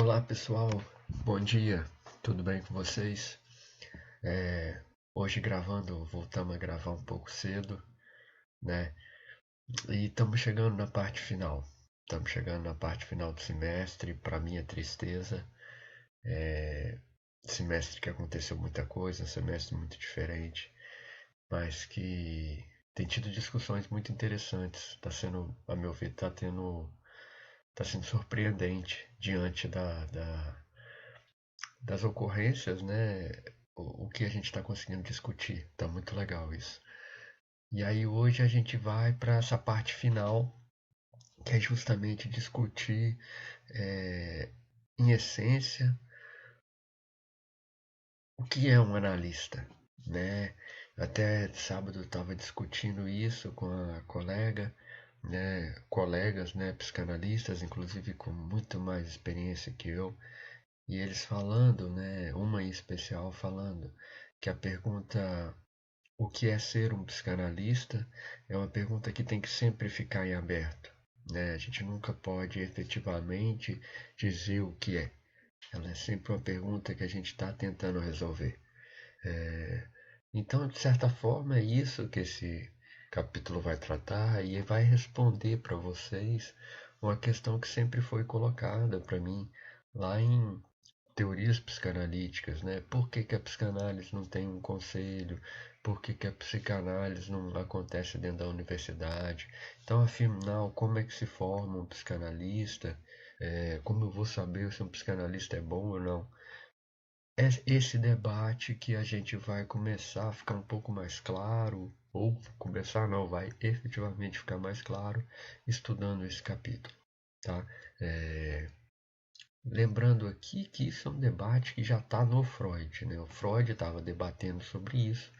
Olá pessoal, bom dia, tudo bem com vocês? Hoje voltamos a gravar um pouco cedo, né? E estamos chegando na parte final. Estamos chegando na parte final do semestre, para minha tristeza. Semestre que aconteceu muita coisa, um semestre muito diferente, mas que tem tido discussões muito interessantes. Está sendo, a meu ver, tá sendo surpreendente diante das ocorrências, né? O que a gente está conseguindo discutir. Tá muito legal isso. E aí hoje a gente vai para essa parte final, que é justamente discutir, é, em essência, o que é um analista, né? Até sábado eu estava discutindo isso com a colega, né? Colegas, né? Psicanalistas, inclusive com muito mais experiência que eu. E eles falando, né, uma em especial falando que a pergunta o que é ser um psicanalista é uma pergunta que tem que sempre ficar em aberto, né? A gente nunca pode efetivamente dizer o que é. Ela é sempre uma pergunta que a gente está tentando resolver. Então, de certa forma, é isso que esse capítulo vai tratar e vai responder para vocês uma questão que sempre foi colocada para mim lá em teorias psicanalíticas, né? Por que que a psicanálise não tem um conselho? Por que que a psicanálise não acontece dentro da universidade? Então, afinal, como é que se forma um psicanalista? Como eu vou saber se um psicanalista é bom ou não? É esse debate que a gente vai começar a ficar um pouco mais claro, ou começar não, vai efetivamente ficar mais claro estudando esse capítulo, tá? É, Lembrando aqui que isso é um debate que já está no Freud, né? O Freud estava debatendo sobre isso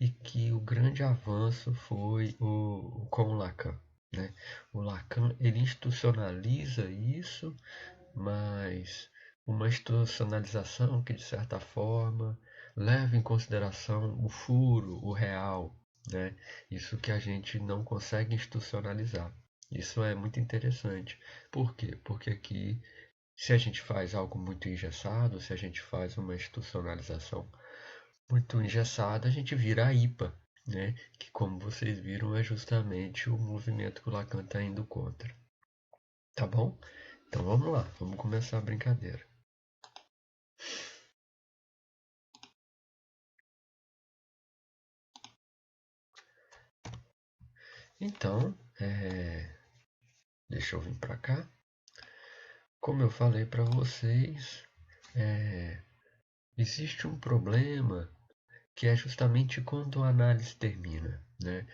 e que o grande avanço foi com o Lacan, né? O Lacan ele institucionaliza isso, mas uma institucionalização que de certa forma leva em consideração o furo, o real, né? Isso que a gente não consegue institucionalizar. Isso é muito interessante. Por quê? Porque aqui se a gente faz algo muito engessado, se a gente faz uma institucionalização muito engessada, a gente vira a IPA, né? Que, como vocês viram, é justamente o movimento que o Lacan está indo contra. Tá bom? Então vamos lá, vamos começar a brincadeira. Então, deixa eu vir para cá. Como eu falei para vocês, existe um problema que é justamente quando a análise termina, né?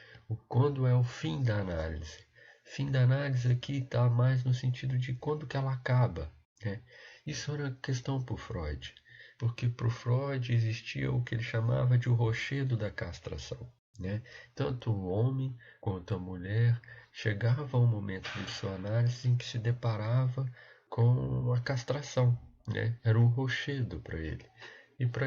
Quando é o fim da análise. Fim da análise aqui está mais no sentido de quando que ela acaba, né? Isso era uma questão para o Freud, porque para o Freud existia o que ele chamava de o rochedo da castração, né? Tanto o homem quanto a mulher chegava a um momento de sua análise em que se deparava com a castração, né? Era um rochedo para ele. E para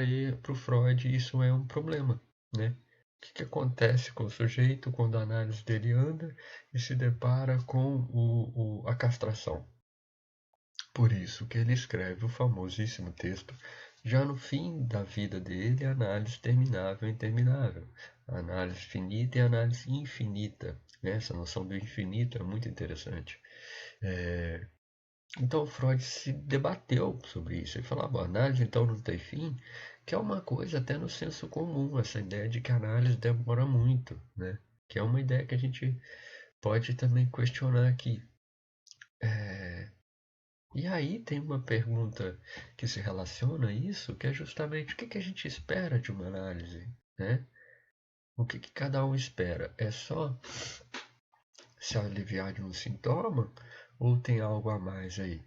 o Freud isso é um problema, né? O que acontece com o sujeito quando a análise dele anda e se depara com a castração? Por isso que ele escreve o famosíssimo texto, já no fim da vida dele, análise terminável e interminável, a análise finita e a análise infinita. Né? Essa noção do infinito é muito interessante. Então Freud se debateu sobre isso. Ele falava, a análise então não tem fim, que é uma coisa até no senso comum, essa ideia de que a análise demora muito, né? Que é uma ideia que a gente pode também questionar aqui. E aí tem uma pergunta que se relaciona a isso, que é justamente o que que a gente espera de uma análise, né? O que que cada um espera? É só se aliviar de um sintoma ou tem algo a mais aí?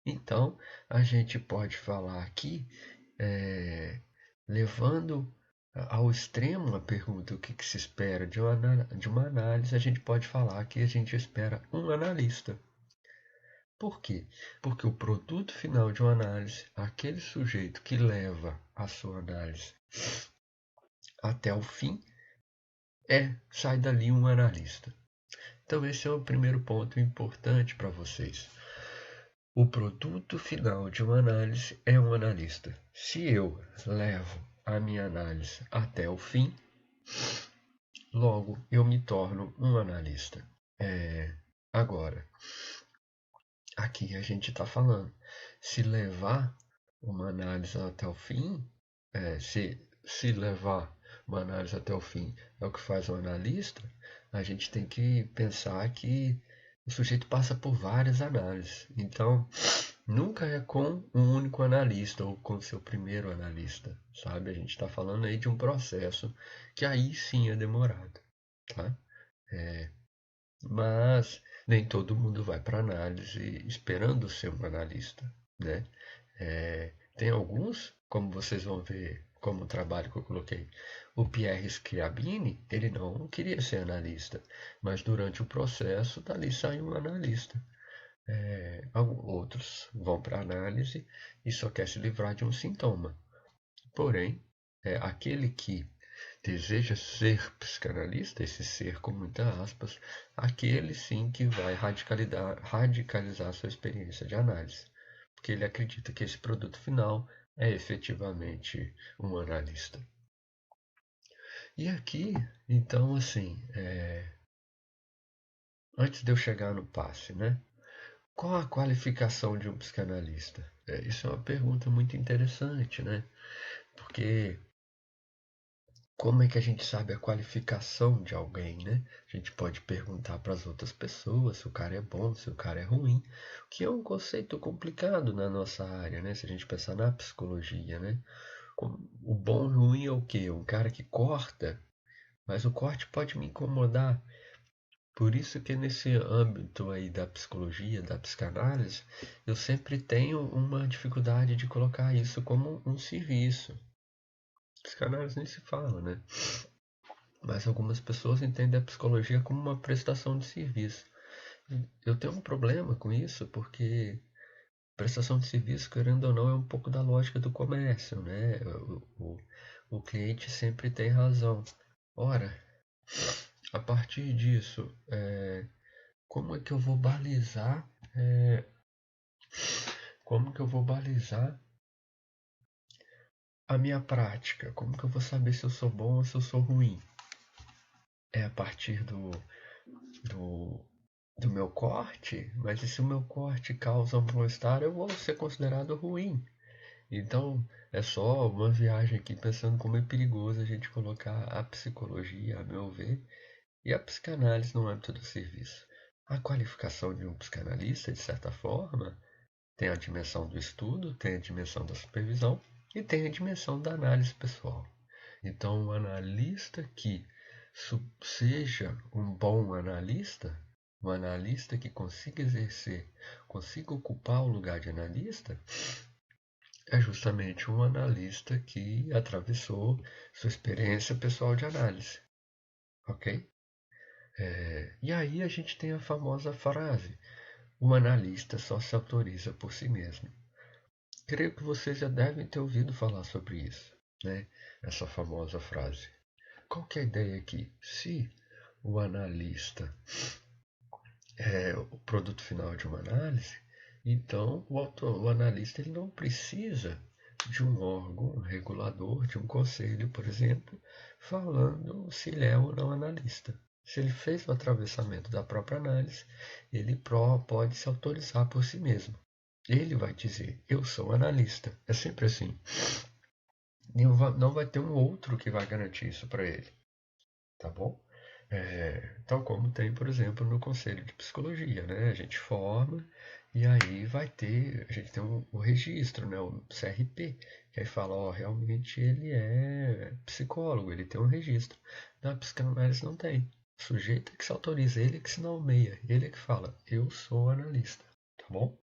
Então, a gente pode falar aqui, levando ao extremo a pergunta o que que se espera de uma análise, a gente pode falar que a gente espera um analista. Por quê? Porque o produto final de uma análise, aquele sujeito que leva a sua análise até o fim, sai dali um analista. Então esse é o primeiro ponto importante para vocês. O produto final de uma análise é um analista. Se eu levo a minha análise até o fim, logo eu me torno um analista. Agora, aqui a gente está falando, se levar uma análise até o fim, se levar uma análise até o fim é o que faz um analista, a gente tem que pensar que o sujeito passa por várias análises. Então, nunca é com um único analista ou com seu primeiro analista, sabe? A gente está falando aí de um processo que aí sim é demorado, tá? Mas nem todo mundo vai para análise esperando ser um analista, né? Tem alguns, como vocês vão ver, como o trabalho que eu coloquei, o Pierre Schiavini, ele não queria ser analista, mas durante o processo dali saiu um analista. Outros vão para análise e só quer se livrar de um sintoma. Porém, aquele que deseja ser psicanalista, esse ser com muitas aspas, aquele sim que vai radicalizar sua experiência de análise, porque ele acredita que esse produto final é efetivamente um analista. E aqui, então, assim, antes de eu chegar no passe, né? Qual a qualificação de um psicanalista? Isso é uma pergunta muito interessante, né? Porque como é que a gente sabe a qualificação de alguém, né? A gente pode perguntar para as outras pessoas se o cara é bom, se o cara é ruim, o que é um conceito complicado na nossa área, né? Se a gente pensar na psicologia, né? O bom e o ruim é o quê? Um cara que corta, mas o corte pode me incomodar. Por isso que nesse âmbito aí da psicologia, da psicanálise, eu sempre tenho uma dificuldade de colocar isso como um serviço. Psicanálise nem se fala, né? Mas algumas pessoas entendem a psicologia como uma prestação de serviço. Eu tenho um problema com isso, porque prestação de serviço, querendo ou não, é um pouco da lógica do comércio, né? O cliente sempre tem razão. Ora, a partir disso, como é que eu vou balizar? Como que eu vou balizar a minha prática? Como que eu vou saber se eu sou bom ou se eu sou ruim? É a partir do, do meu corte, mas e se o meu corte causa um mal-estar, eu vou ser considerado ruim. Então, é só uma viagem aqui pensando como é perigoso a gente colocar a psicologia, a meu ver, e a psicanálise no âmbito do serviço. A qualificação de um psicanalista, de certa forma, tem a dimensão do estudo, tem a dimensão da supervisão e tem a dimensão da análise pessoal. Então, o analista que seja um bom analista, um analista que consiga exercer, consiga ocupar o lugar de analista, é justamente um analista que atravessou sua experiência pessoal de análise, ok? E aí a gente tem a famosa frase: o analista só se autoriza por si mesmo. Creio que vocês já devem ter ouvido falar sobre isso, né? Essa famosa frase. Qual que é a ideia aqui? Se o analista é o produto final de uma análise, então o analista ele não precisa de um órgão regulador, de um conselho, por exemplo, falando se ele é ou não analista. Se ele fez o atravessamento da própria análise, ele pode se autorizar por si mesmo. Ele vai dizer, eu sou analista. É sempre assim. Não vai ter um outro que vai garantir isso para ele, tá bom? Tal como tem, por exemplo, no Conselho de Psicologia, né? A gente forma e aí a gente tem o registro, né? O CRP, que aí fala, ó, realmente ele é psicólogo, ele tem um registro. Na psicanálise não tem. O sujeito é que se autoriza, ele é que se nomeia, ele é que fala, eu sou analista, tá bom?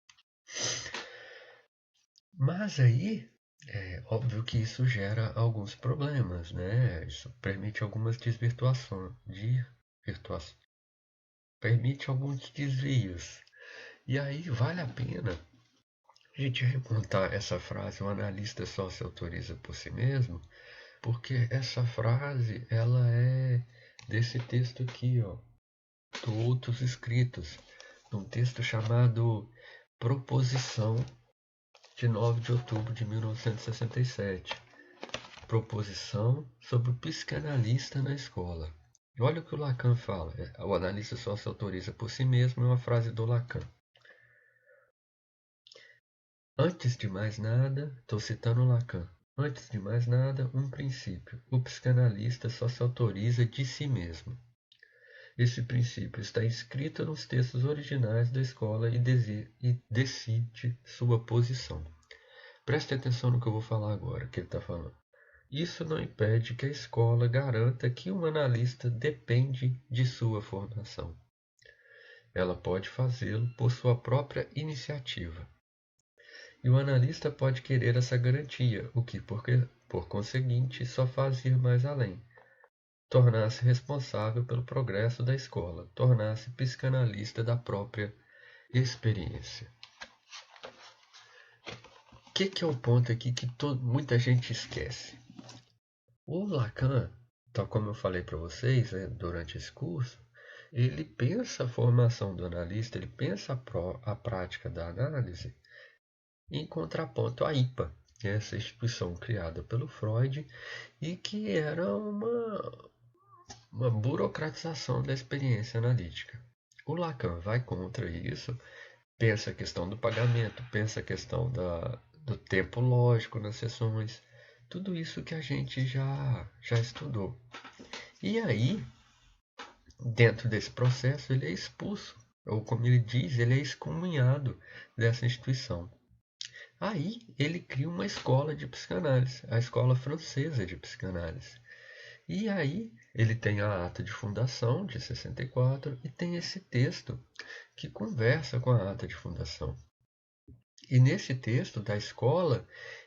Mas aí, é óbvio que isso gera alguns problemas, né? Isso permite algumas permite alguns desvios. E aí vale a pena a gente remontar essa frase, o analista só se autoriza por si mesmo, porque essa frase, ela é desse texto aqui, ó, do Outros Escritos, num texto chamado proposição de 9 de outubro de 1967. Proposição sobre o psicanalista na escola. Olha o que o Lacan fala. O analista só se autoriza por si mesmo, é uma frase do Lacan. Antes de mais nada, estou citando Lacan. Antes de mais nada, um princípio. O psicanalista só se autoriza de si mesmo. Esse princípio está inscrito nos textos originais da escola e decide sua posição. Preste atenção no que eu vou falar agora, que ele está falando. Isso não impede que a escola garanta que um analista depende de sua formação. Ela pode fazê-lo por sua própria iniciativa. E o analista pode querer essa garantia, o que, por conseguinte, só faz ir mais além. Tornar-se responsável pelo progresso da escola, tornar-se psicanalista da própria experiência. O que é o ponto aqui que muita gente esquece? O Lacan, tal como eu falei para vocês durante esse curso, ele pensa a formação do analista, ele pensa a prática da análise em contraponto à IPA, que é essa instituição criada pelo Freud e que era uma burocratização da experiência analítica. O Lacan vai contra isso, pensa a questão do pagamento, pensa a questão do tempo lógico nas sessões, tudo isso que a gente já estudou. E aí, dentro desse processo, ele é expulso, ou como ele diz, ele é excomunhado dessa instituição. Aí ele cria uma escola de psicanálise, a Escola Francesa de Psicanálise. E aí ele tem a ata de fundação de 64 e tem esse texto que conversa com a ata de fundação. E nesse texto da escola,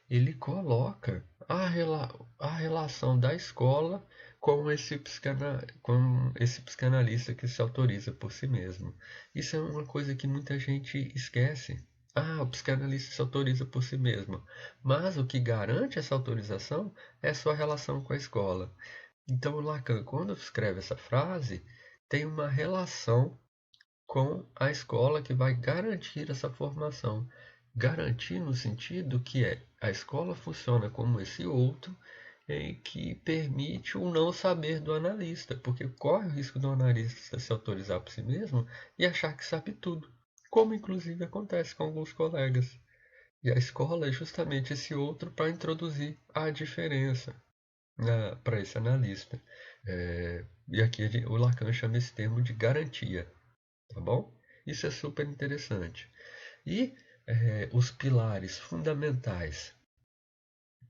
ele coloca a relação da escola com esse psicanalista que se autoriza por si mesmo. Isso é uma coisa que muita gente esquece. O psicanalista se autoriza por si mesmo. Mas o que garante essa autorização é a sua relação com a escola. Então, Lacan, quando escreve essa frase, tem uma relação com a escola que vai garantir essa formação. Garantir no sentido que a escola funciona como esse outro em que permite o não saber do analista, porque corre o risco do analista se autorizar por si mesmo e achar que sabe tudo, como inclusive acontece com alguns colegas. E a escola é justamente esse outro para introduzir a diferença para esse analista. E aqui o Lacan chama esse termo de garantia, tá bom? Isso é super interessante. E os pilares fundamentais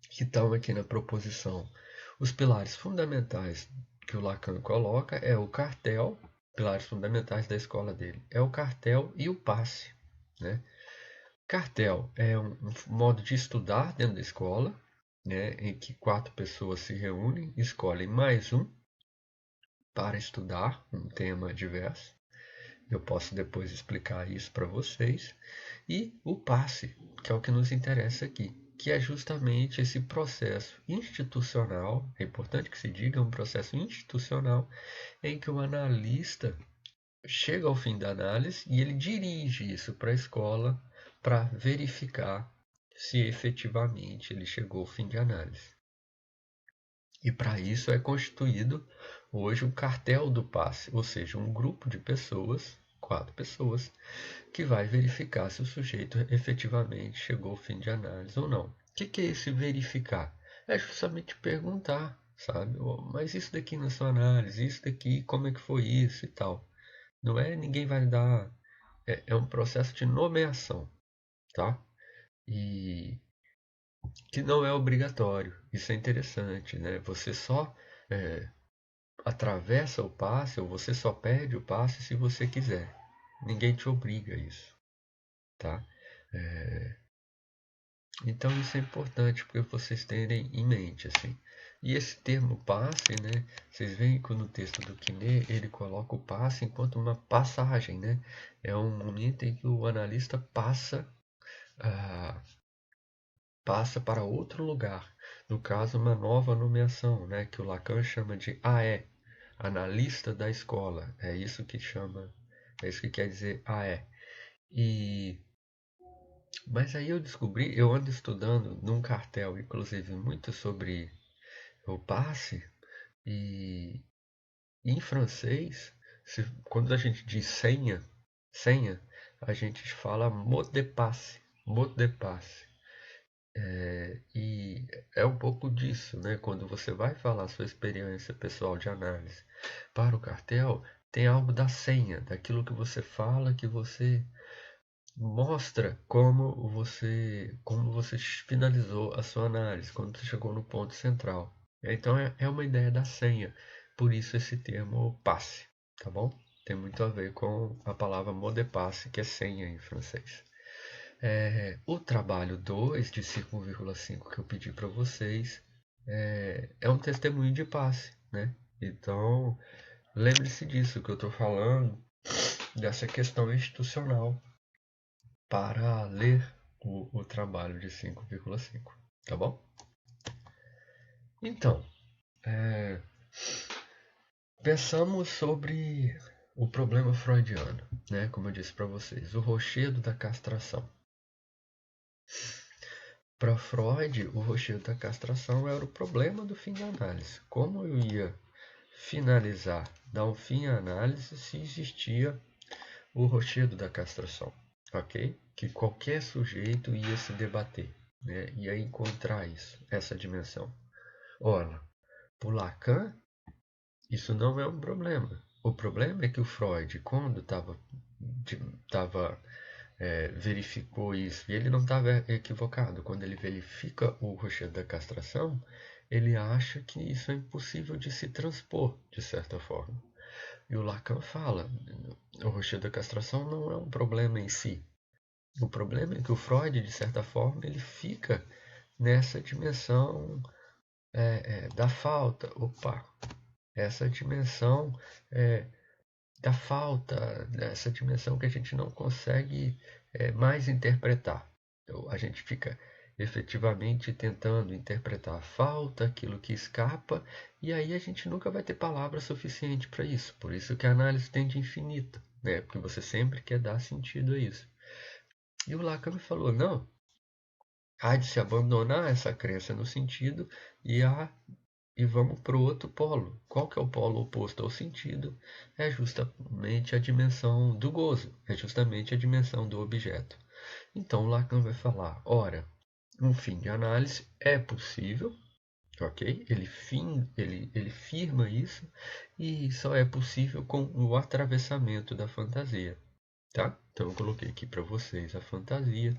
que estão aqui na proposição. Os pilares fundamentais que o Lacan coloca é o cartel, pilares fundamentais da escola dele, é o cartel e o passe, né? Cartel é um modo de estudar dentro da escola, né, em que 4 pessoas se reúnem, escolhem mais um para estudar um tema diverso. Eu posso depois explicar isso para vocês. E o passe, que é o que nos interessa aqui, que é justamente esse processo institucional, é importante que se diga, um processo institucional em que o analista chega ao fim da análise e ele dirige isso para a escola para verificar se efetivamente ele chegou ao fim de análise. E para isso é constituído hoje um cartel do passe, ou seja, um grupo de pessoas, 4 pessoas, que vai verificar se o sujeito efetivamente chegou ao fim de análise ou não. O que é esse verificar? É justamente perguntar, sabe? Mas isso daqui na sua análise, isso daqui, como é que foi isso e tal. Não é ninguém vai dar... É um processo de nomeação, tá? E que não é obrigatório. Isso é interessante, né? Você só atravessa o passe ou você só perde o passe se você quiser. Ninguém te obriga a isso, tá? Então isso é importante porque vocês terem em mente, assim. E esse termo passe, né? Vocês veem que no texto do Quinet ele coloca o passe enquanto uma passagem, né? É um momento em que o analista passa para outro lugar. No caso, uma nova nomeação, né? Que o Lacan chama de AE, analista da escola. É isso que chama, é isso que quer dizer AE. E Mas aí eu descobri, eu ando estudando num cartel, inclusive, muito sobre o passe, e em francês, quando a gente diz senha, a gente fala mot de passe, mot de passe. E é um pouco disso, né? Quando você vai falar sua experiência pessoal de análise para o cartel, tem algo da senha, daquilo que você fala, que você mostra como você finalizou a sua análise, quando você chegou no ponto central. Então é uma ideia da senha, por isso esse termo passe, tá bom? Tem muito a ver com a palavra mot de passe, que é senha em francês. O trabalho 2 de 5,5 que eu pedi para vocês é um testemunho de passe, né? Então, lembre-se disso que eu estou falando, dessa questão institucional, para ler o trabalho de 5,5, tá bom? Então, pensamos sobre o problema freudiano, né? Como eu disse para vocês, o rochedo da castração. Para Freud, o rochedo da castração era o problema do fim da análise. Como eu ia finalizar, dar um fim à análise se existia o rochedo da castração, ok? Que qualquer sujeito ia se debater, né? Ia encontrar isso, essa dimensão. Ora, por Lacan, isso não é um problema. O problema é que o Freud, quando verificou isso, e ele não estava equivocado, quando ele verifica o rochedo da castração, ele acha que isso é impossível de se transpor, de certa forma. E o Lacan fala, o rochedo da castração não é um problema em si. O problema é que o Freud, de certa forma, ele fica nessa dimensão da falta. Essa dimensão da falta, essa dimensão que a gente não consegue mais interpretar. Então, a gente fica efetivamente tentando interpretar a falta, aquilo que escapa, e aí a gente nunca vai ter palavra suficiente para isso. Por isso que a análise tende infinita, né? Porque você sempre quer dar sentido a isso. E o Lacan falou, não, há de se abandonar essa crença no sentido e vamos para o outro polo. Qual que é o polo oposto ao sentido? É justamente a dimensão do gozo, é justamente a dimensão do objeto. Então Lacan vai falar, ora, um fim de análise é possível, ok? Ele firma isso e só é possível com o atravessamento da fantasia. Tá? Então eu coloquei aqui para vocês a fantasia,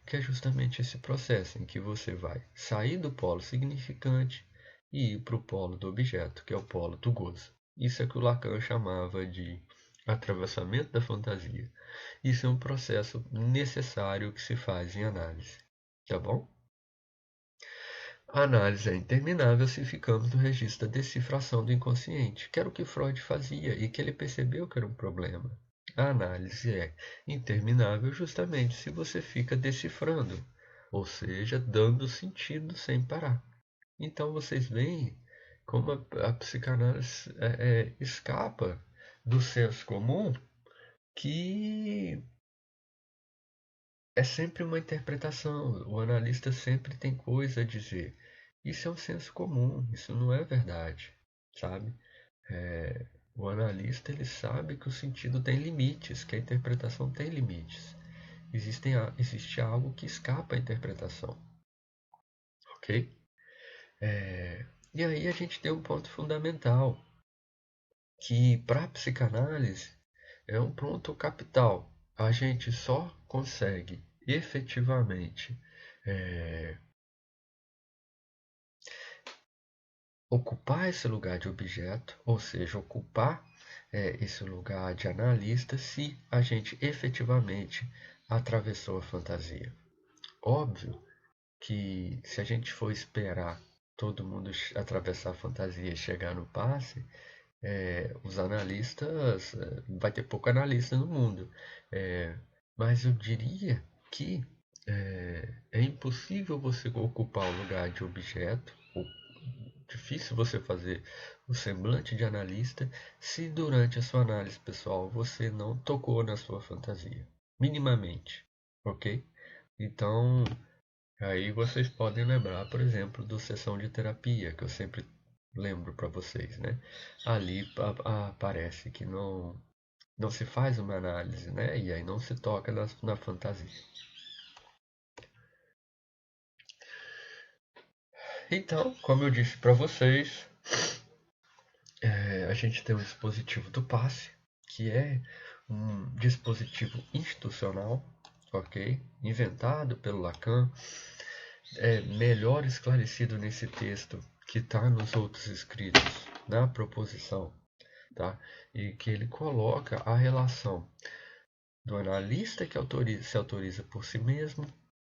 que é justamente esse processo em que você vai sair do polo significante e ir para o polo do objeto, que é o polo do gozo. Isso é que o Lacan chamava de atravessamento da fantasia. Isso é um processo necessário que se faz em análise. Tá bom? A análise é interminável se ficamos no registro da decifração do inconsciente, que era o que Freud fazia e que ele percebeu que era um problema. A análise é interminável justamente se você fica decifrando, ou seja, dando sentido sem parar. Então vocês veem como a psicanálise escapa do senso comum, que é sempre uma interpretação. O analista sempre tem coisa a dizer. Isso é um senso comum, isso não é verdade, sabe? O analista ele sabe que o sentido tem limites, que a interpretação tem limites. Existe algo que escapa à interpretação, ok? E aí a gente tem um ponto fundamental, que para a psicanálise é um ponto capital. A gente só consegue efetivamente ocupar esse lugar de objeto, ou seja, ocupar esse lugar de analista, se a gente efetivamente atravessou a fantasia. Óbvio que se a gente for esperar todo mundo atravessar a fantasia e chegar no passe, os analistas, vai ter pouco analista no mundo. Mas eu diria que é impossível você ocupar o lugar de objeto, ou difícil você fazer o semblante de analista, se durante a sua análise pessoal você não tocou na sua fantasia, minimamente, ok? Então, aí vocês podem lembrar, por exemplo, do sessão de terapia, que eu sempre lembro para vocês, né? Ali aparece que não se faz uma análise, né? E aí não se toca na fantasia. Então, como eu disse para vocês, a gente tem um dispositivo do passe, que é um dispositivo institucional, ok? Inventado pelo Lacan, é melhor esclarecido nesse texto que está nos outros escritos, na proposição, tá? E que ele coloca a relação do analista que se autoriza por si mesmo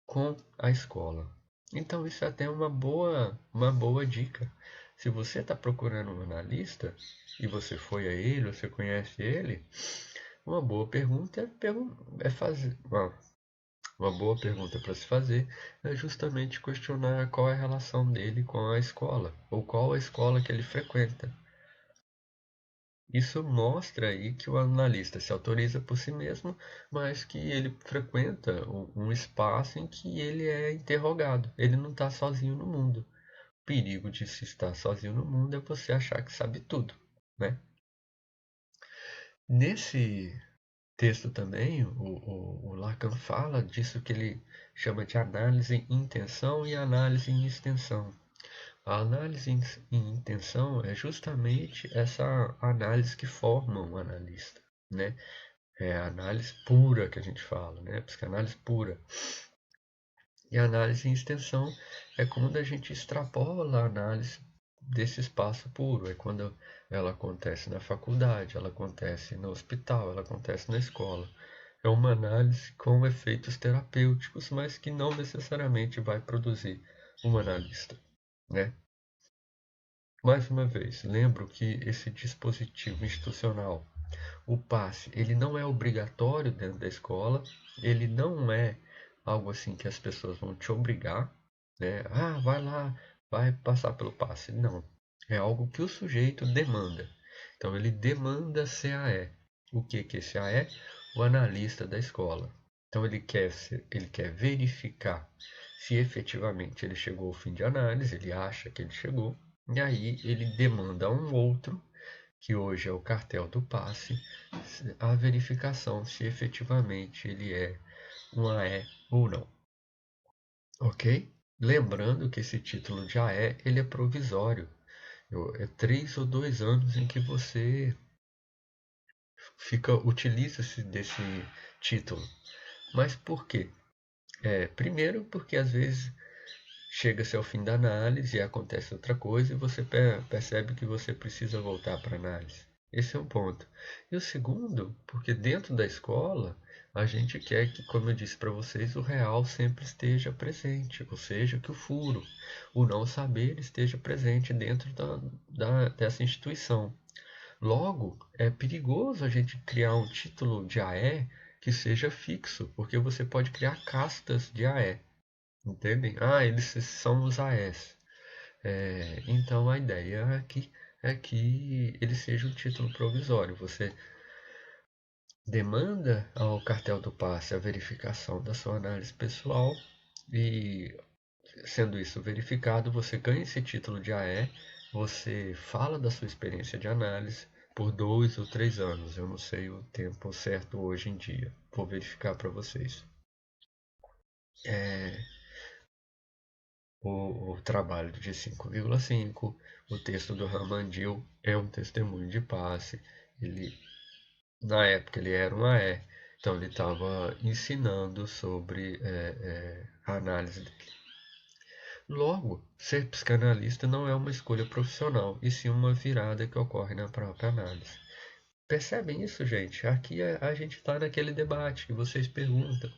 com a escola. Então isso é até uma boa dica. Se você está procurando um analista e você foi a ele, você conhece ele, uma boa pergunta é fazer. Uma boa pergunta para se fazer é justamente questionar qual é a relação dele com a escola, ou qual a escola que ele frequenta. Isso mostra aí que o analista se autoriza por si mesmo, mas que ele frequenta um espaço em que ele é interrogado. Ele não está sozinho no mundo. O perigo de se estar sozinho no mundo é você achar que sabe tudo, né? Nesse texto também, o Lacan fala disso que ele chama de análise em intenção e análise em extensão. A análise em intenção é justamente essa análise que forma um analista, né? É a análise pura que a gente fala, né? Psicanálise pura. E a análise em extensão é quando a gente extrapola a análise desse espaço puro. É quando ela acontece na faculdade, ela acontece no hospital, ela acontece na escola. É uma análise com efeitos terapêuticos, mas que não necessariamente vai produzir um analista, né? Mais uma vez, lembro que esse dispositivo institucional, o passe, ele não é obrigatório dentro da escola, ele não é algo assim que as pessoas vão te obrigar, né? Ah, vai lá, vai passar pelo passe. Não, é algo que o sujeito demanda. Então ele demanda CAE. O que que esse CAE? O analista da escola. Então ele quer verificar se efetivamente ele chegou ao fim de análise, ele acha que ele chegou, e aí ele demanda a um outro, que hoje é o cartel do passe, a verificação se efetivamente ele é um AE ou não. Ok? Lembrando que esse título de AE ele é provisório. É 3 ou 2 anos em que você utiliza-se desse título. Mas por quê? Primeiro porque às vezes chega-se ao fim da análise e acontece outra coisa e você percebe que você precisa voltar para a análise. Esse é um ponto. E o segundo, porque dentro da escola a gente quer que, como eu disse para vocês, o real sempre esteja presente, ou seja, que o furo, o não saber esteja presente dentro dessa instituição. Logo, é perigoso a gente criar um título de AE que seja fixo, porque você pode criar castas de AE. Entendem? Ah, eles são os AES. Então a ideia é que ele seja um título provisório. Você demanda ao cartel do passe a verificação da sua análise pessoal e, sendo isso verificado, você ganha esse título de AE, você fala da sua experiência de análise por 2 ou 3 anos. Eu não sei o tempo certo hoje em dia. Vou verificar para vocês. É, o trabalho de 5,5, o texto do Ramandil é um testemunho de passe. Ele, na época ele era um AE, então ele estava ensinando sobre a análise dele. Logo, ser psicanalista não é uma escolha profissional, e sim uma virada que ocorre na própria análise. Percebem isso, gente? Aqui a gente está naquele debate que vocês perguntam,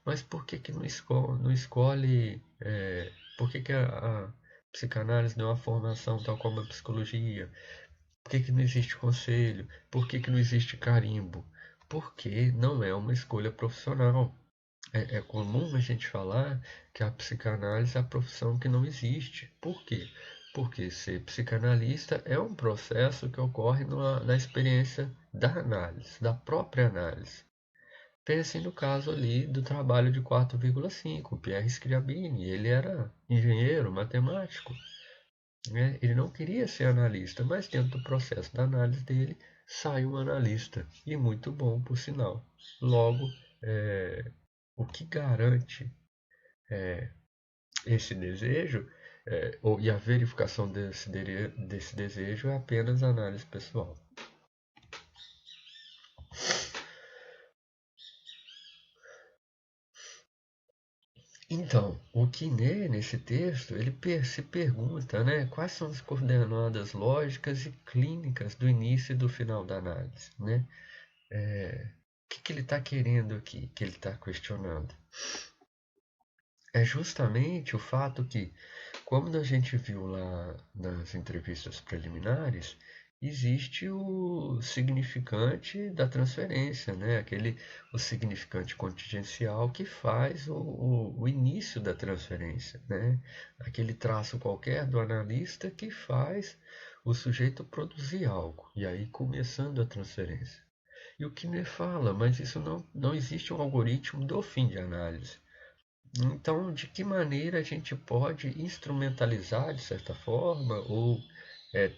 mas por que que não escolhe, por que que a psicanálise não é uma formação tal como a psicologia? Por que que não existe conselho? Por que que não existe carimbo? Porque não é uma escolha profissional. É comum a gente falar que a psicanálise é a profissão que não existe. Por quê? Porque ser psicanalista é um processo que ocorre na experiência da análise, da própria análise. Pense no caso ali do trabalho de 4,5, Pierre Scriabini, ele era engenheiro, matemático, né? Ele não queria ser analista, mas dentro do processo da análise dele sai um analista, e muito bom, por sinal. Logo, o que garante esse desejo, e a verificação desse desejo é apenas análise pessoal. Então, o Quiné, nesse texto, ele se pergunta, né, quais são as coordenadas lógicas e clínicas do início e do final da análise, né? O que ele está querendo aqui, que ele está questionando? É justamente o fato que, como a gente viu lá nas entrevistas preliminares, existe o significante da transferência, né? O significante contingencial que faz o início da transferência, né? Aquele traço qualquer do analista que faz o sujeito produzir algo, e aí começando a transferência. E o Kiner fala, mas isso não existe um algoritmo do fim de análise. Então, de que maneira a gente pode instrumentalizar, de certa forma, ou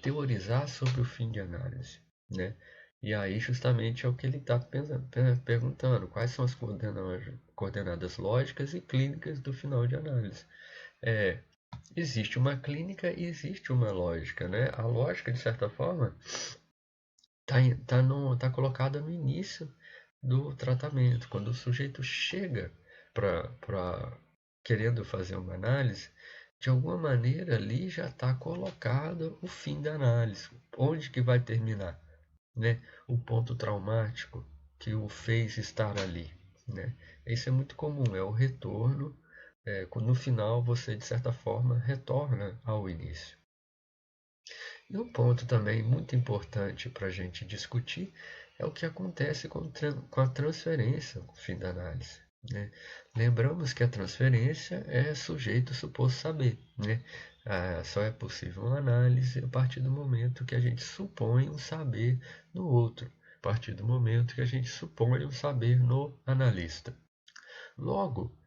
teorizar sobre o fim de análise, né? E aí, justamente, é o que ele está perguntando: quais são as coordenadas lógicas e clínicas do final de análise? Existe uma clínica e existe uma lógica, né? A lógica, de certa forma, tá colocada no início do tratamento, quando o sujeito chega para querendo fazer uma análise, de alguma maneira ali já está colocado o fim da análise, onde que vai terminar, né? O ponto traumático que o fez estar ali, né? Isso é muito comum, é o retorno, no final você de certa forma retorna ao início. E um ponto também muito importante para a gente discutir é o que acontece com a transferência no fim da análise, né? Lembramos que a transferência é sujeito suposto saber, né? Só é possível uma análise a partir do momento que a gente supõe um saber no outro, a partir do momento que a gente supõe um saber no analista. Logo,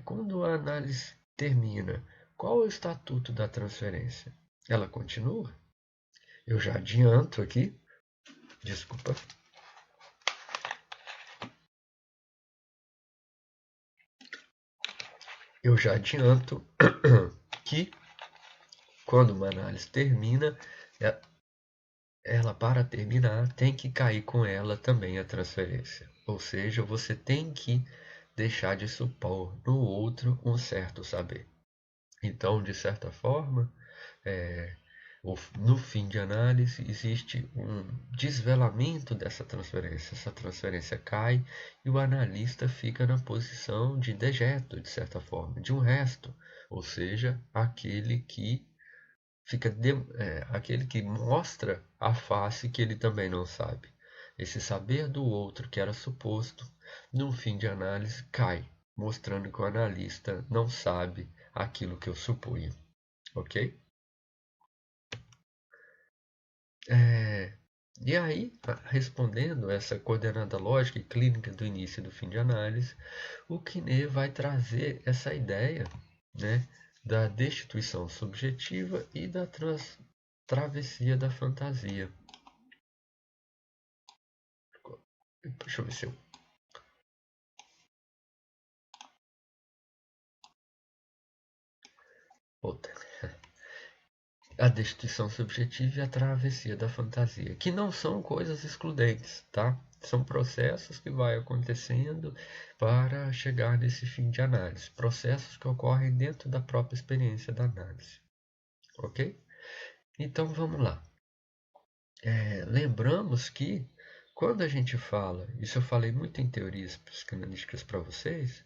quando a análise termina, qual é o estatuto da transferência? Ela continua? Eu já adianto aqui, desculpa, eu já adianto que quando uma análise termina, ela para terminar tem que cair com ela também a transferência. Ou seja, você tem que deixar de supor no outro um certo saber. Então, de certa forma, no fim de análise, existe um desvelamento dessa transferência. Essa transferência cai e o analista fica na posição de dejeto, de certa forma, de um resto, ou seja, aquele que mostra a face que ele também não sabe. Esse saber do outro que era suposto, no fim de análise, cai, mostrando que o analista não sabe aquilo que eu supunha. Ok? E aí, respondendo essa coordenada lógica e clínica do início e do fim de análise, o Quiné vai trazer essa ideia, né, da destituição subjetiva e da travessia da fantasia. Deixa eu ver se eu... Outra. A destituição subjetiva e a travessia da fantasia, que não são coisas excludentes, tá? São processos que vai acontecendo para chegar nesse fim de análise, processos que ocorrem dentro da própria experiência da análise, ok? Então vamos lá. Lembramos que quando a gente fala, isso eu falei muito em teorias psicanalíticas para vocês,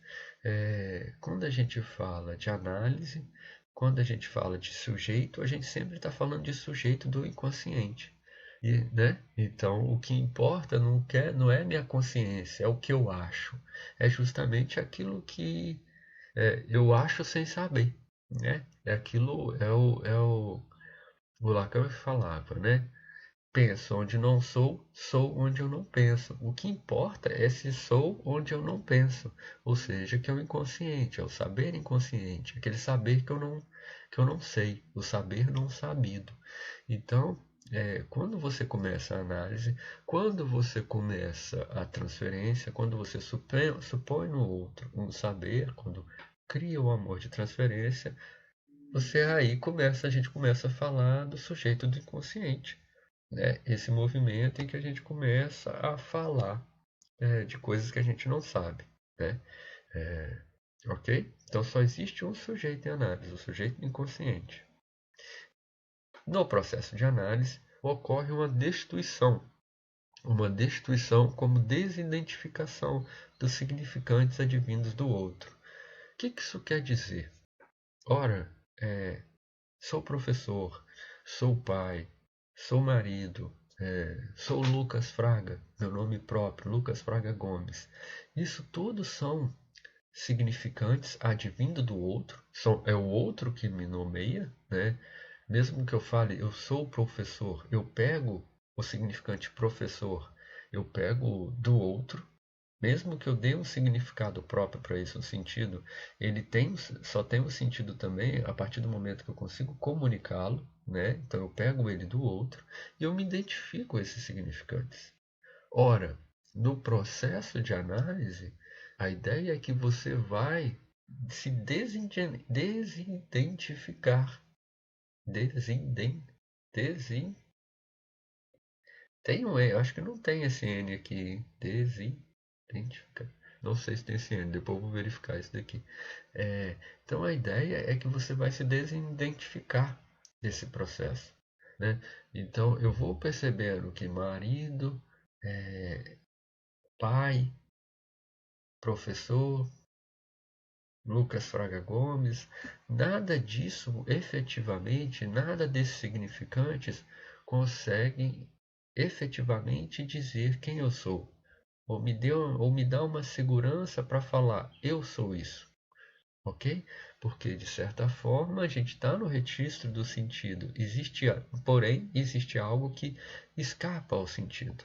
quando a gente fala de análise, quando a gente fala de sujeito, a gente sempre está falando de sujeito do inconsciente. Né? Então, o que importa não é minha consciência, é o que eu acho. É justamente aquilo que eu acho sem saber. Né? É aquilo, o Lacan falava, né? penso onde não sou, sou onde eu não penso. O que importa é se sou onde eu não penso, ou seja, que é o inconsciente, é o saber inconsciente, aquele saber que eu não sei, o saber não sabido. Então, quando você começa a análise, quando você começa a transferência, quando você supõe no outro um saber, quando cria o amor de transferência, a gente começa a falar do sujeito do inconsciente, né? Esse movimento em que a gente começa a falar de coisas que a gente não sabe, né? É, ok? Então só existe um sujeito em análise, o sujeito inconsciente. No processo de análise ocorre uma destituição como desidentificação dos significantes advindos do outro. O que isso quer dizer? Ora, sou professor, sou pai, sou marido, sou Lucas Fraga, meu nome próprio, Lucas Fraga Gomes. Isso tudo são significantes advindo do outro, é o outro que me nomeia, né? Mesmo que eu fale eu sou professor, eu pego o significante professor, eu pego do outro, mesmo que eu dê um significado próprio para isso, um sentido, só tem um sentido também a partir do momento que eu consigo comunicá-lo, né? Então eu pego ele do outro e eu me identifico com esses significantes. Ora, no processo de análise, a ideia é que você vai se desidentificar. Tem um E, eu acho que não tem esse N aqui. Desidentificar. Não sei se tem esse N, depois eu vou verificar isso daqui. Então a ideia é que você vai se desidentificar desse processo, né? Então eu vou percebendo que marido, pai, professor, Lucas Fraga Gomes, nada disso efetivamente, nada desses significantes conseguem efetivamente dizer quem eu sou, ou me dá uma segurança para falar eu sou isso, ok? Porque de certa forma a gente está no registro do sentido, porém existe algo que escapa ao sentido.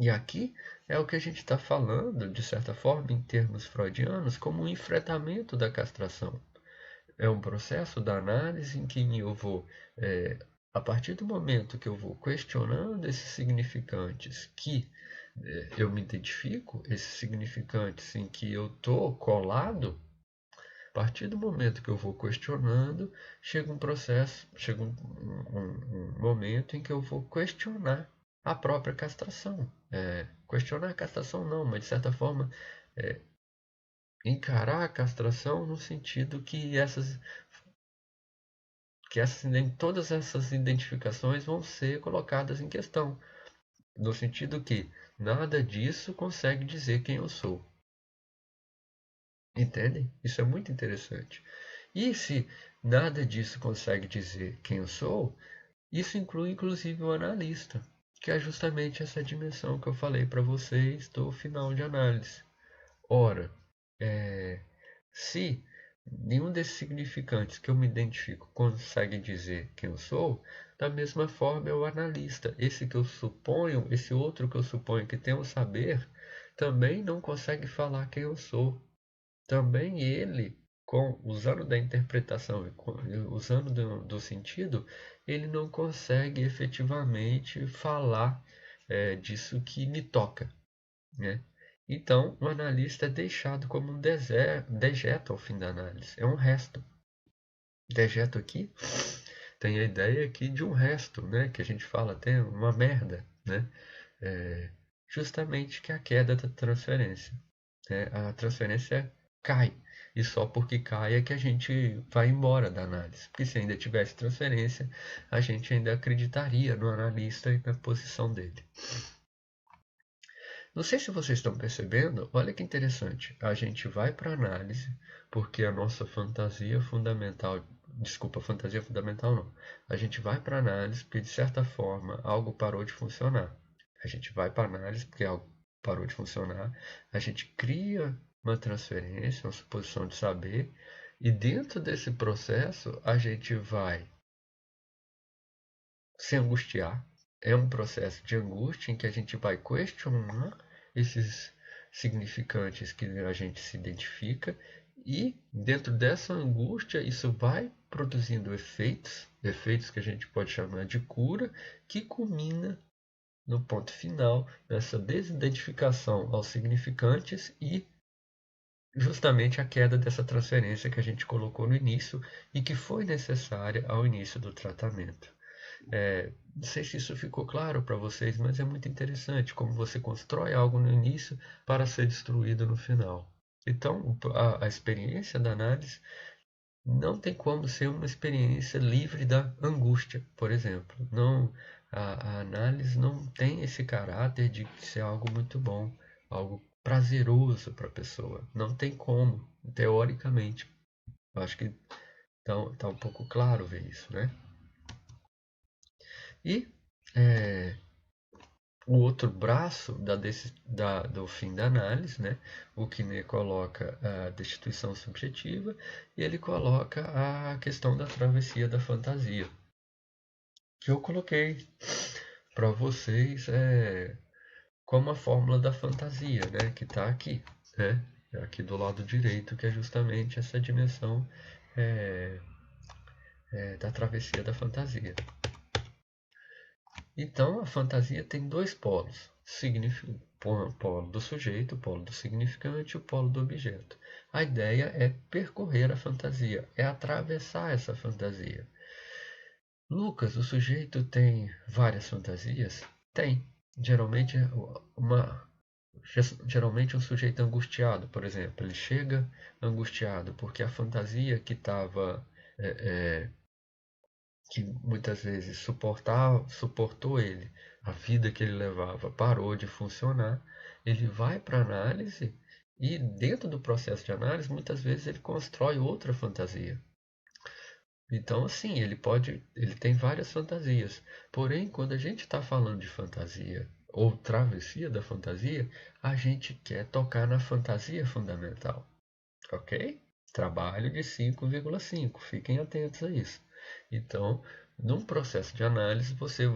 E aqui é o que a gente está falando, de certa forma, em termos freudianos, como um enfrentamento da castração. É um processo da análise em que eu vou, a partir do momento que eu vou questionando esses significantes que eu me identifico, esses significantes em que eu estou colado, a partir do momento que eu vou questionando, chega um processo, chega um momento em que eu vou questionar a própria castração. Questionar a castração não, mas de certa forma encarar a castração no sentido que todas essas identificações vão ser colocadas em questão, no sentido que nada disso consegue dizer quem eu sou. Entendem? Isso é muito interessante. E se nada disso consegue dizer quem eu sou, isso inclui inclusive o analista, que é justamente essa dimensão que eu falei para vocês do final de análise. Ora, se nenhum desses significantes que eu me identifico consegue dizer quem eu sou, da mesma forma é o analista. Esse outro que eu suponho que tem um saber, também não consegue falar quem eu sou. Também ele, usando da interpretação e usando do sentido, ele não consegue efetivamente falar disso que me toca, né? Então, o analista é deixado como um dejeto ao fim da análise, é um resto. Dejeto aqui tem a ideia aqui de um resto, né? Que a gente fala até uma merda, né? Justamente que é a queda da transferência, né? A transferência cai, e só porque cai é que a gente vai embora da análise, porque se ainda tivesse transferência, a gente ainda acreditaria no analista e na posição dele. Não sei se vocês estão percebendo, olha que interessante, a gente vai para a análise porque a nossa fantasia fundamental, desculpa, fantasia fundamental não, a gente vai para a análise porque de certa forma algo parou de funcionar. A gente vai para a análise porque algo parou de funcionar, a gente cria uma transferência, uma suposição de saber, e dentro desse processo a gente vai se angustiar, é um processo de angústia em que a gente vai questionar esses significantes que a gente se identifica e dentro dessa angústia isso vai produzindo efeitos que a gente pode chamar de cura, que culmina no ponto final nessa desidentificação aos significantes e justamente a queda dessa transferência que a gente colocou no início e que foi necessária ao início do tratamento. Não sei se isso ficou claro para vocês, mas é muito interessante como você constrói algo no início para ser destruído no final. Então, a experiência da análise não tem como ser uma experiência livre da angústia, por exemplo. Não, a análise não tem esse caráter de ser algo muito bom, algo prazeroso para a pessoa. Não tem como, teoricamente. Eu acho que tá um pouco claro ver isso, né? E é, o outro braço do fim da análise, né? O Kine coloca a destituição subjetiva e ele coloca a questão da travessia da fantasia, que eu coloquei para vocês como a fórmula da fantasia, né? Que está aqui, né? Aqui do lado direito, que é justamente essa dimensão é, da travessia da fantasia. Então, a fantasia tem dois polos, o polo do sujeito, o polo do significante e o polo do objeto. A ideia é percorrer a fantasia, é atravessar essa fantasia. Lucas, o sujeito tem várias fantasias? Tem. Geralmente, geralmente um sujeito angustiado, por exemplo, ele chega angustiado porque a fantasia que estava que muitas vezes suportou ele, a vida que ele levava parou de funcionar, ele vai para a análise e dentro do processo de análise, muitas vezes ele constrói outra fantasia. Então, assim, ele tem várias fantasias. Porém, quando a gente está falando de fantasia ou travessia da fantasia, a gente quer tocar na fantasia fundamental, ok? Trabalho de 5,5. Fiquem atentos a isso. Então, num processo de análise, você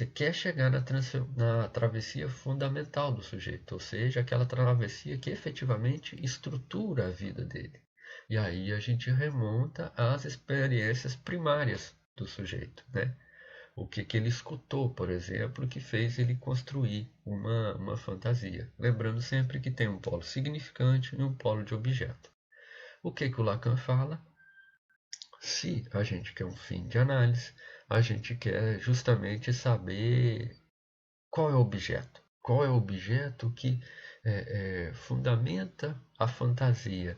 quer chegar na travessia fundamental do sujeito, ou seja, aquela travessia que efetivamente estrutura a vida dele. E aí a gente remonta às experiências primárias do sujeito, né? O que ele escutou, por exemplo, que fez ele construir uma fantasia. Lembrando sempre que tem um polo significante e um polo de objeto. O que o Lacan fala? Se a gente quer um fim de análise, a gente quer justamente saber qual é o objeto. Qual é o objeto que fundamenta a fantasia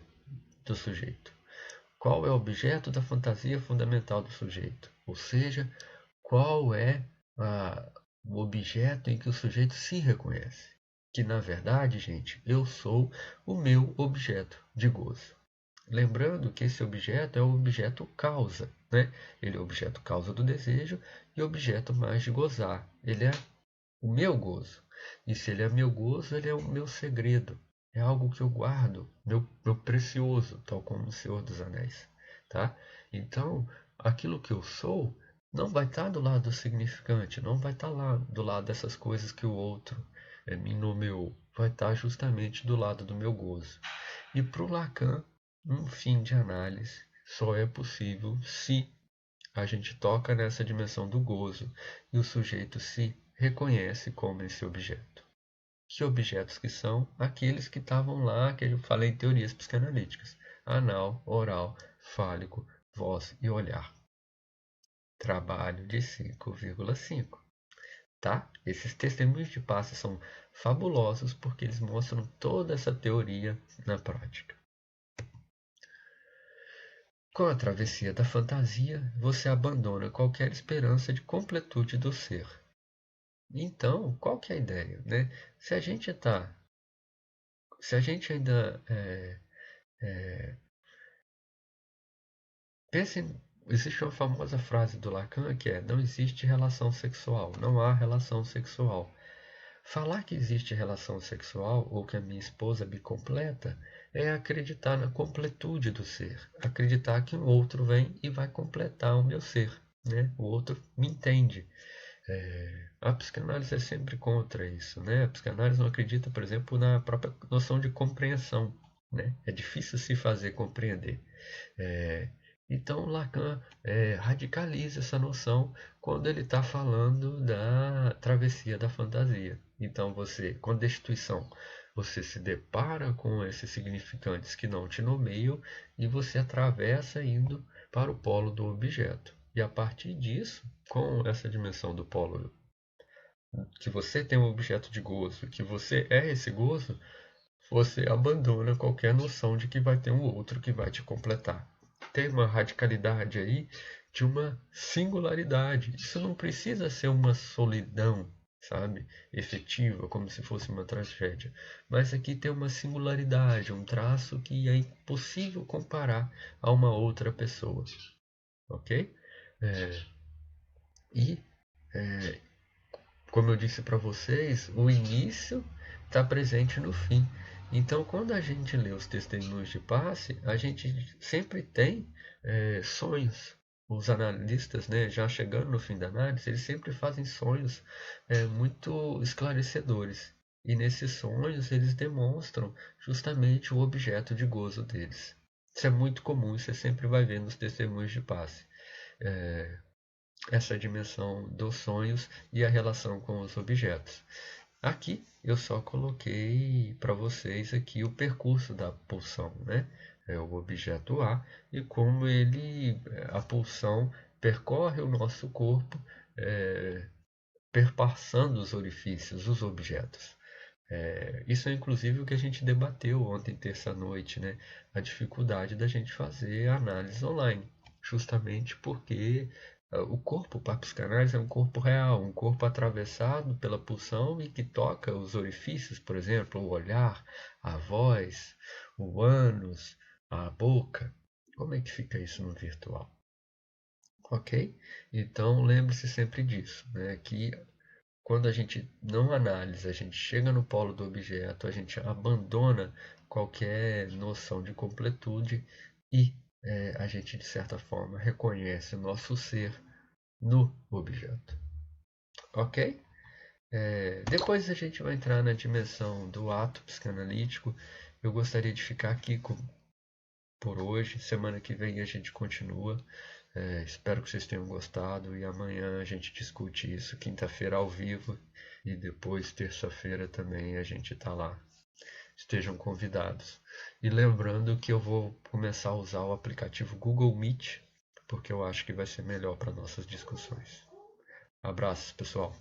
do sujeito? Qual é o objeto da fantasia fundamental do sujeito? Ou seja, qual é o objeto em que o sujeito se reconhece? Que na verdade, gente, eu sou o meu objeto de gozo. Lembrando que esse objeto é o objeto causa, né? Ele é o objeto causa do desejo e objeto mais de gozar. Ele é o meu gozo. E se ele é meu gozo, ele é o meu segredo. É algo que eu guardo, meu precioso, tal como o Senhor dos Anéis. Tá? Então, aquilo que eu sou não vai estar do lado do significante, não vai estar lá do lado dessas coisas que o outro me nomeou. Vai estar justamente do lado do meu gozo. E para o Lacan, um fim de análise só é possível se a gente toca nessa dimensão do gozo e o sujeito se reconhece como esse objeto. Que objetos que são? Aqueles que estavam lá, que eu falei em teorias psicanalíticas. Anal, oral, fálico, voz e olhar. Trabalho de 5,5. Tá? Esses testemunhos de passe são fabulosos porque eles mostram toda essa teoria na prática. Com a travessia da fantasia, você abandona qualquer esperança de completude do ser. Então, qual que é a ideia, né? Se a gente ainda existe uma famosa frase do Lacan que é: não existe relação sexual, não há relação sexual. Falar que existe relação sexual ou que a minha esposa me completa é acreditar na completude do ser, acreditar que um outro vem e vai completar o meu ser, né? O outro me entende. A psicanálise é sempre contra isso, né? A psicanálise não acredita, por exemplo, na própria noção de compreensão, né? É difícil se fazer compreender. Então Lacan radicaliza essa noção quando ele está falando da travessia da fantasia. Então você, com a destituição, você se depara com esses significantes que não te nomeiam e você atravessa indo para o polo do objeto. E a partir disso, com essa dimensão do polo, que você tem um objeto de gozo, que você é esse gozo, você abandona qualquer noção de que vai ter um outro que vai te completar. Tem uma radicalidade aí de uma singularidade. Isso não precisa ser uma solidão, sabe, efetiva, como se fosse uma tragédia. Mas aqui tem uma singularidade, um traço que é impossível comparar a uma outra pessoa, ok? É, e como eu disse para vocês, o início está presente no fim. Então, quando a gente lê os testemunhos de passe, a gente sempre tem sonhos. Os analistas, né, já chegando no fim da análise, eles sempre fazem sonhos muito esclarecedores. E nesses sonhos, eles demonstram justamente o objeto de gozo deles. Isso é muito comum, você sempre vai ver nos testemunhos de passe. Essa dimensão dos sonhos e a relação com os objetos. Aqui eu só coloquei para vocês aqui o percurso da pulsão, né? É o objeto A e como a pulsão percorre o nosso corpo, perpassando os orifícios, os objetos. Isso é inclusive o que a gente debateu ontem, terça-noite, né? A dificuldade da gente fazer análise online, justamente porque o corpo para a psicanálise é um corpo real, um corpo atravessado pela pulsão e que toca os orifícios, por exemplo, o olhar, a voz, o ânus, a boca. Como é que fica isso no virtual? Ok? Então lembre-se sempre disso, né? Que quando a gente não analisa, a gente chega no polo do objeto, a gente abandona qualquer noção de completude e a gente, de certa forma, reconhece o nosso ser no objeto. Ok? Depois a gente vai entrar na dimensão do ato psicanalítico. Eu gostaria de ficar aqui por hoje. Semana que vem a gente continua. Espero que vocês tenham gostado e amanhã a gente discute isso, quinta-feira ao vivo e depois terça-feira também a gente está lá. Estejam convidados. E lembrando que eu vou começar a usar o aplicativo Google Meet, porque eu acho que vai ser melhor para nossas discussões. Abraços, pessoal.